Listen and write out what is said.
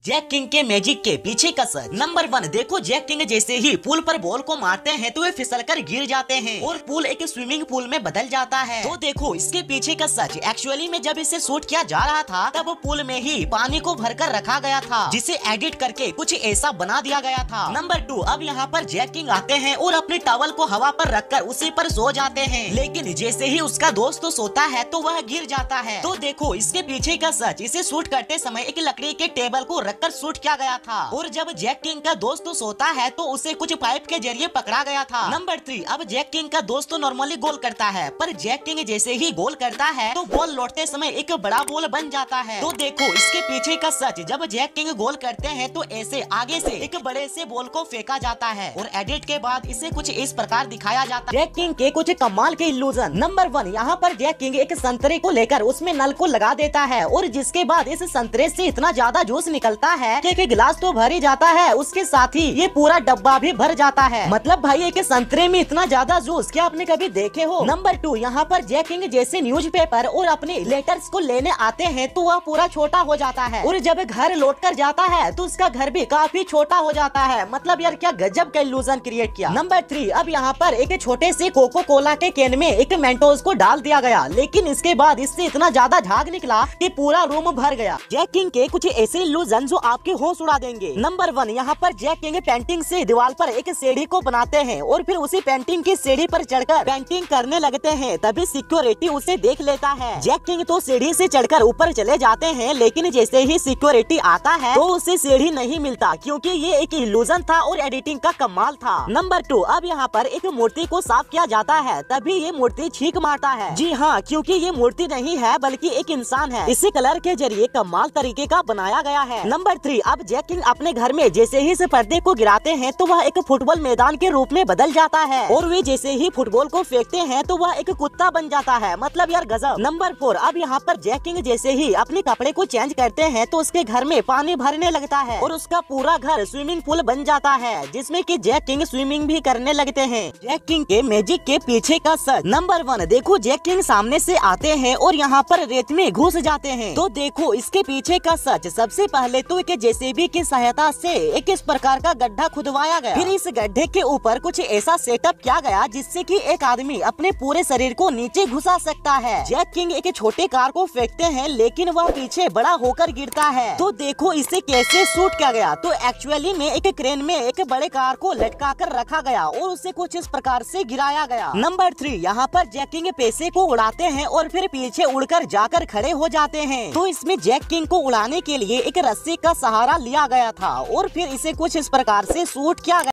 Jack king के magic के पीछे का सच। नंबर 1, देखो जैक किंग जैसे ही पूल पर बॉल को मारते हैं तो वे फिसलकर गिर जाते हैं और पूल एक स्विमिंग पूल में बदल जाता है। तो देखो इसके पीछे का सच। एक्चुअली में जब इसे शूट किया जा रहा था तब पूल में ही पानी को भरकर रखा गया था, जिसे एडिट करके कुछ ऐसा बना दिया गया था। नंबर 2, अब यहाँ पर जैक किंग आते हैं और अपने टॉवल को हवा पर रखकर उसी पर सो जाते हैं, लेकिन जैसे ही उसका दोस्त तो सोता है तो वह गिर जाता है। तो देखो इसके पीछे का सच। इसे शूट करते समय एक लकड़ी के टेबल को रखकर शूट किया गया था और जब जैक किंग का दोस्त तो सोता है तो उसे कुछ पाइप के जरिए पकड़ा गया था। नंबर 3, अब जैक किंग का दोस्त तो नॉर्मली गोल करता है, पर जैक किंग जैसे ही गोल करता है तो बॉल लौटते समय एक बड़ा बॉल बन जाता है। तो देखो इसके पीछे का सच। जब जैक किंग गोल करते हैं तो ऐसे आगे से एक बड़े से बॉल को फेंका जाता है और एडिट के बाद इसे कुछ इस प्रकार दिखाया जाता है। जैक किंग के कुछ कमाल के इल्यूजन। नंबर 1, यहाँ पर जैक किंग एक संतरे को लेकर उसमें नल को लगा देता है और जिसके बाद इस संतरे से इतना ज्यादा जूस निकलता है कि गिलास तो भर ही जाता है, उसके साथ ही ये पूरा डब्बा भी भर जाता है। मतलब भाई एक संतरे में इतना ज्यादा जूस क्या आपने कभी देखे हो। नंबर 2, यहाँ पर जैक किंग जैसे न्यूज़पेपर और अपने लेटर्स को लेने आते हैं तो वह पूरा छोटा हो जाता है और जब घर लौट कर जाता है तो उसका घर भी काफी छोटा हो जाता है। मतलब यार क्या गजब का इल्यूजन क्रिएट किया। नंबर 3, अब यहाँ पर एक छोटे से कोको कोला के कैन में एक मेंटोस को डाल दिया गया, लेकिन इसके बाद इससे इतना ज्यादा झाग निकला कि पूरा रूम भर गया। जैक किंग के कुछ ऐसे इल्यूजन जो आपके होश उड़ा देंगे। नंबर 1, यहाँ पर जैक किंग पेंटिंग से दीवार पर एक सीढ़ी को बनाते हैं और फिर उसी पेंटिंग की सीढ़ी पर चढ़कर पेंटिंग करने लगते हैं, तभी सिक्योरिटी उसे देख लेता है। जैक किंग तो सीढ़ी से चढ़कर ऊपर चले जाते हैं, लेकिन जैसे ही सिक्योरिटी आता है तो उसे सीढ़ी नहीं मिलता, क्योंकि ये एक इल्यूजन था और एडिटिंग का कमाल था। नंबर 2, अब यहाँ पर एक मूर्ति को साफ किया जाता है, तभी ये मूर्ति छींक मारता है। जी हाँ, क्योंकि ये मूर्ति नहीं है बल्कि एक इंसान है। इसे कलर के जरिए कमाल तरीके का बनाया गया है। नंबर 3, अब जैक किंग अपने घर में जैसे ही इस पर्दे को गिराते हैं तो वह एक फुटबॉल मैदान के रूप में बदल जाता है और वे जैसे ही फुटबॉल को फेंकते हैं तो वह एक कुत्ता बन जाता है। मतलब यार गजब। नंबर 4, अब यहाँ पर जैक किंग जैसे ही अपने कपड़े को चेंज करते हैं तो उसके घर में पानी भरने लगता है और उसका पूरा घर स्विमिंग पूल बन जाता है, जिसमें कि जैक किंग स्विमिंग भी करने लगते हैं। जैक किंग के मैजिक के पीछे का सच। नंबर 1, देखो जैक किंग सामने से आते हैं और यहाँ पर रेत में घुस जाते हैं। तो देखो इसके पीछे का सच। सबसे पहले तो एक जेसीबी की सहायता से एक इस प्रकार का गड्ढा खुदवाया गया, फिर इस गड्ढे के ऊपर कुछ ऐसा सेटअप किया गया जिससे कि एक आदमी अपने पूरे शरीर को नीचे घुसा सकता है। जैक किंग एक छोटे कार को फेंकते हैं, लेकिन वह पीछे बड़ा होकर गिरता है। तो देखो इसे कैसे शूट किया गया। तो एक्चुअली में एक क्रेन में एक बड़े कार को लटका कर रखा गया और उसे कुछ इस प्रकार से गिराया गया। नंबर 3, यहाँ पर जैक किंग पैसे को उड़ाते हैं और फिर पीछे उड़कर जाकर खड़े हो जाते हैं। तो इसमें जैक किंग को उड़ाने के लिए एक रस्सी का सहारा लिया गया था और फिर इसे कुछ इस प्रकार से शूट किया गया।